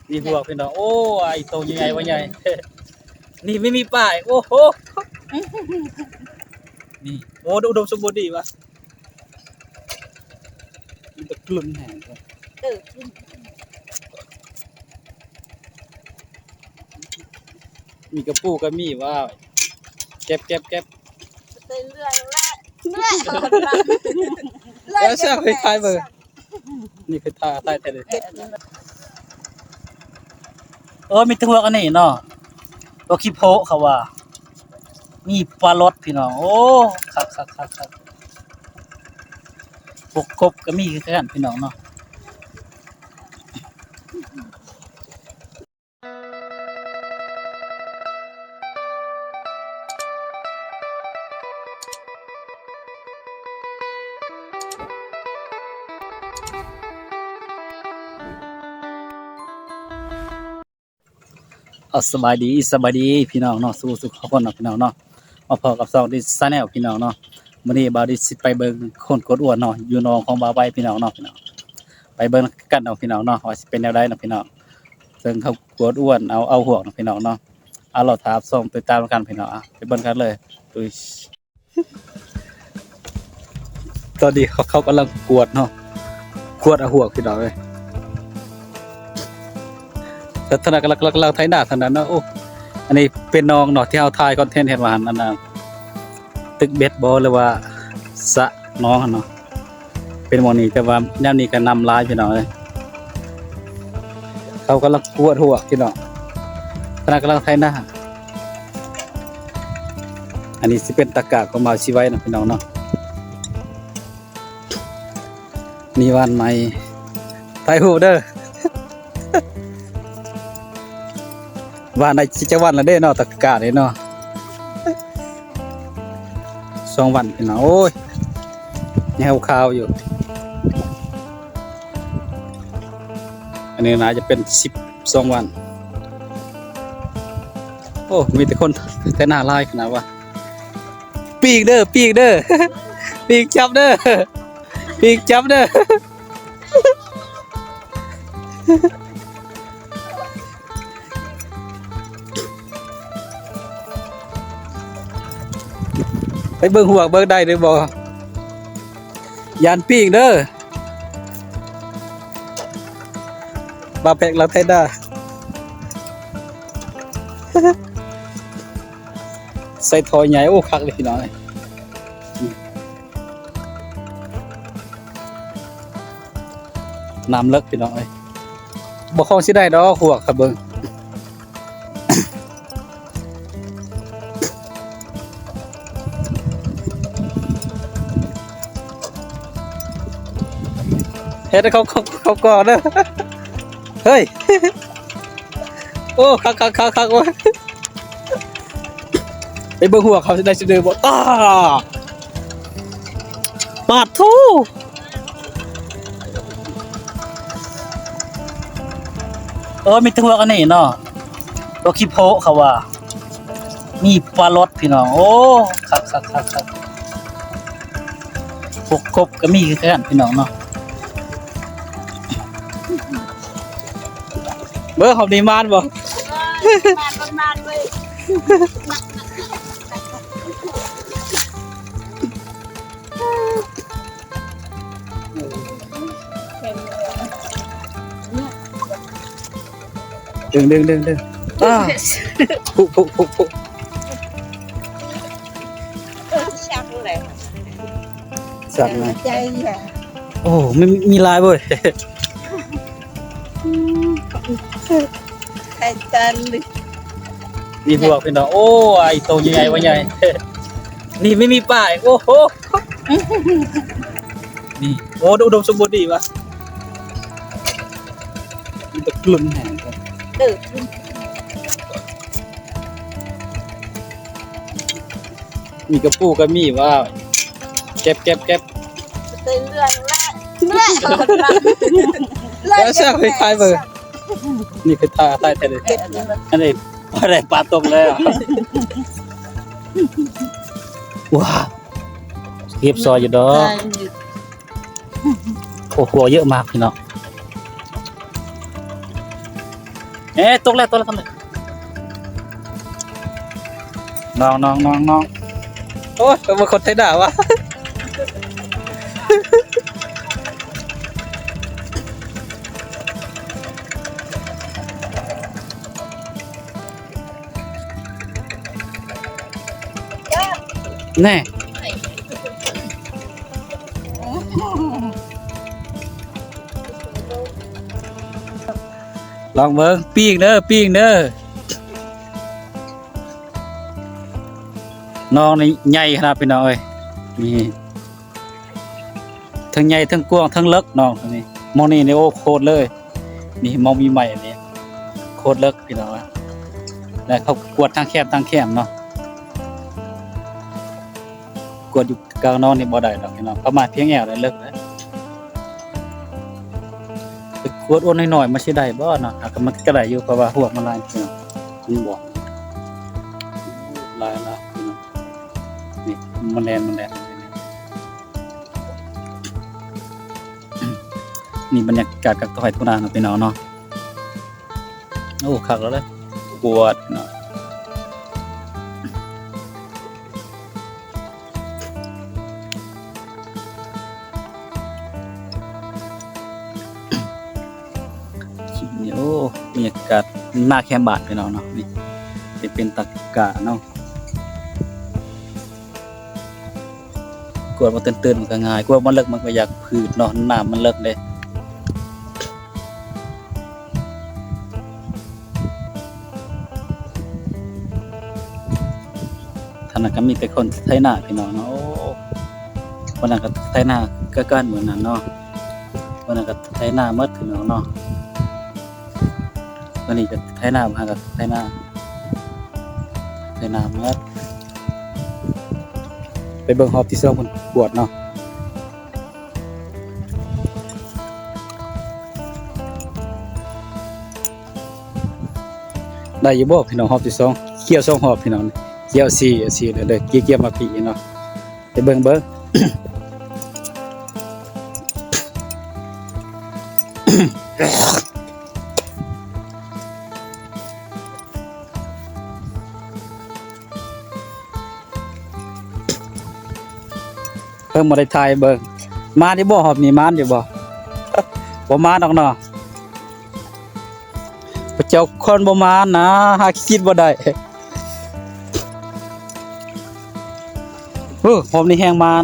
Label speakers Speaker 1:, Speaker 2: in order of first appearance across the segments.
Speaker 1: นี่พวกพี่น้องโอ้ไอโตยังไงวะใหญ่นี่ไม่มีป้ายโอ้โหนี่โอ้อุดมสมบูรณ์ดีวะมันตะกลุนแห้งมีกระปูกระมีว่าเก็บ
Speaker 2: เรื่อย
Speaker 1: แล้วเสื้อเคยทายเบอร์นี่เคยทายแต่เลยมีตัวกันนี่เนาะตัวขี้โพเขาว่ามีปลารสพี่น้องโอ้ครับพวกกบก็มีคือกันพี่น้องเนาะสบายดีพี่น้องเนาะสู้ทุกคนเนาะพี่น้องเนาะมาพอกับ2ดิชาแนลพี่น้องเนาะมื้อนี้บ่าวดิสิไปเบิ่งคนกดอ้วนเนาะอยู่หนองของบ่าวไว้พี่น้องเนาะพี่น้องไปเบิ่งกันเนาะพี่น้องเนาะว่าสิเป็นแนวใดเนาะพี่น้องเบิ่งเขากดอ้วนเอาหวกเนาะพี่น้องเนาะเอาเราถามส่งติดตามกันพี่น้องไปเบิ่งกันเลยดุยตอนนี้เขากำลังกวดเนาะกวดเอาหวกพี่น้องเอ้ยแต่ธนากำลังไถนาเท่านั้นเนาะโอ้อันนี้เป็นน้องเนาะที่เอาถ่ายคอนเทนต์เฮ็ดว่าหั่นนั่นน่ะตึกเบ็ดบ่หรือว่าสระน้องหั่นเนาะเป็นหม้องนี้แต่ว่าแนวนี้ก็นำลายพี่น้องเอ้ยเขากำลังกวดหัวพี่น้องธนากำลังไถนาอันนี้สิเป็นตะกร้าของมาสิไว้นะพี่น้องเนาะนี่วันใหม่ถ่ายรูปเด้อว่าในจะวันละเด้เนาะตะกร้าเด้เนาะ2 วันพี่น้องโอ้ยยังขาวอยู่อันนี้น่าจะเป็น12 วันโอ้มีแต่คนแต่หน้าลายขนาดว่าปีกเด้อ ปีกจับเด้อปีกจับเด้อไปเบิ่งหัวเบิ่งได้หรือบ่ยานปีกเด้อบ่าวแพกเราไทยได้ใส่ทอยใหญ่โอ้คักเลยพี่น้องน้ำเลิกพี่น้องเอ้ยบ่คงสิได้ดอกหัวครับเบิ่งเฮ็ดให้เขาก่อนเด้อเฮ้ยโอ้คักว่ะไปเบิ่งหัวเขาสิได้สิเด้อบ่ปาดทูมีตัวกันนี่เนาะตัวขี้โพเขาว่ามีปลารสพี่น้องโอ้คักพวกกบก็มีคือกันพี่น้องเนาะเบอร์ของดีมานบ่
Speaker 2: มานเว้ย
Speaker 1: ดึงปุ๊
Speaker 2: ชักเลย
Speaker 1: สั่งเลย
Speaker 2: ใจอ่ะ
Speaker 1: โอ้ไม่มีลายเว้ย
Speaker 2: ใครจันเลย
Speaker 1: นี่พวกพี่น้องโอ้ไอโตยังไงวะใหญ่นี่ไม่มีป้ายโอ้โหนี่โอ้อุดมสมบูรณ์ดีวะมันตะกลุนแห้งมีกระปูกระมีว่าเก็บ
Speaker 2: เรื่อย
Speaker 1: แล้วเสื้อเคยทายเบอร์นี่เคยทายแต่เลยอันนี้อะไรปลาตกเลยว้าเก็บซอยอยู่ดอกโอ้โหเยอะมากพี่น้อง เอ๊ะตกแล้วน้องโอ้ยเป็นคนไทยด่าวะแน่ลองเบิ่งปิ้งเด้อน้องนี่ใหญ่ขนาดพี่น้องเอ้ยนี่ทั้งใหญ่ทั้งกว้างทั้งเลิกน้องตัวนี้มองนี่โอ้โคตรเลยนี่มองมีใหม่อันนี้โคตรเลิกพี่น้องแล้วเขากวดทางแคบเนาะกวดอยู่กลางนอนนี่บ่ได้ดอกพี่น้องประมาณเพียงแอวเลยเลิกเลยไปกวดอ้วนหน่อยๆมันสิได้บ่เนาะหากมันก็ได้อยู่เพราะว่าหัวมันลายพี่น้องมันบ่ลายแล้วพี่น้องนี่มันแลนนี่บรรยากาศกับต้อยทุ่งนาเนาะพี่น้องเนาะโอ้คักแล้วเลยกวดเนาะนี่โอ้บรรยากาศหน้าแคมบาดพี่น้องเนาะนี่จะเป็นตะกะเนาะกวดมาตื่นๆมันก็ง่ายกวดมันเลิกมันก็อยากพืชเนาะน้ำมันเลิกเลยท่านนั้นก็มีแต่คนไทยหน้าพี่น้องเนาะโอ้วันนั้นก็ไทยหน้าก็กันเหมือนนั้นเนาะวันนั้นก็ไทยหน้าหมดพี่น้องเนาะวันนี้ก็ไทยหน้ามากับไทยหน้าหมดไปเบิ่งฮอบที่2เพิ่นกวดเนาะได้อยู่บ่พี่น้องฮอบที่2เกี่ยว2ฮอบพี่น้องเกี่ยว4เด้อเกี่ยวมาพี่เนาะไปเบิ่งเพิ่งมาได้ถ่ายเบิ่งมาได้บ่ฮอบนี่มานอยู่บ่บ่มาดอกเนาะพระเจ้าคนบ่มานะหาคิดบ่ได้หอมนี่แห้งมาน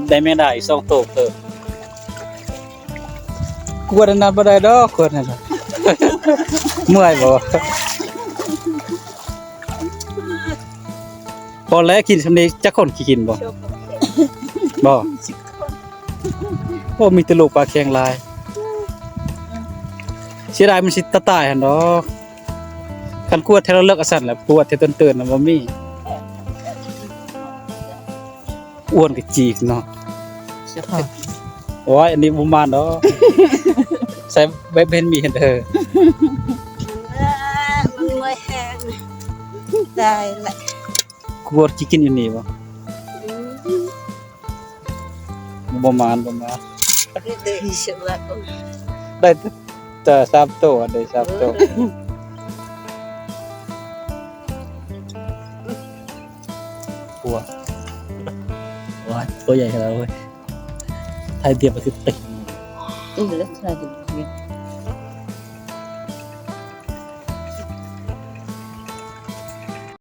Speaker 1: ได้แม่ได้อีก2โตเพิ่มกวดอันนั้นบ่ได้ดอกกวดนั่นน่ะ เมื่อยบ่พอแล้วกินสำนี้จักคนกินบ่บ่โอ้มีแต่ลูกปลาแข็งลายเสียดายมันสิตายหั่นดอกคันกวดเทเราเลิกอาสั่นแหละกวดเทตื่นๆน่ะบ่มีอ้วนก็จีกเนาะโอ้ยอันนี้บ่มานดอกใส่ใบเบนมีเห็นเด้อ
Speaker 2: มันไม่แห้งได้แหละ
Speaker 1: กวดสิกินอยู่นี่บ่มาน
Speaker 2: ก็ได้เชื่อว่า
Speaker 1: ได้แต่3ตัวได้3ตัวกวดว้ายตัวใหญ่ขนาดนั้นเว้ยไทยเตรียมมาคือติ
Speaker 2: เหลือใช่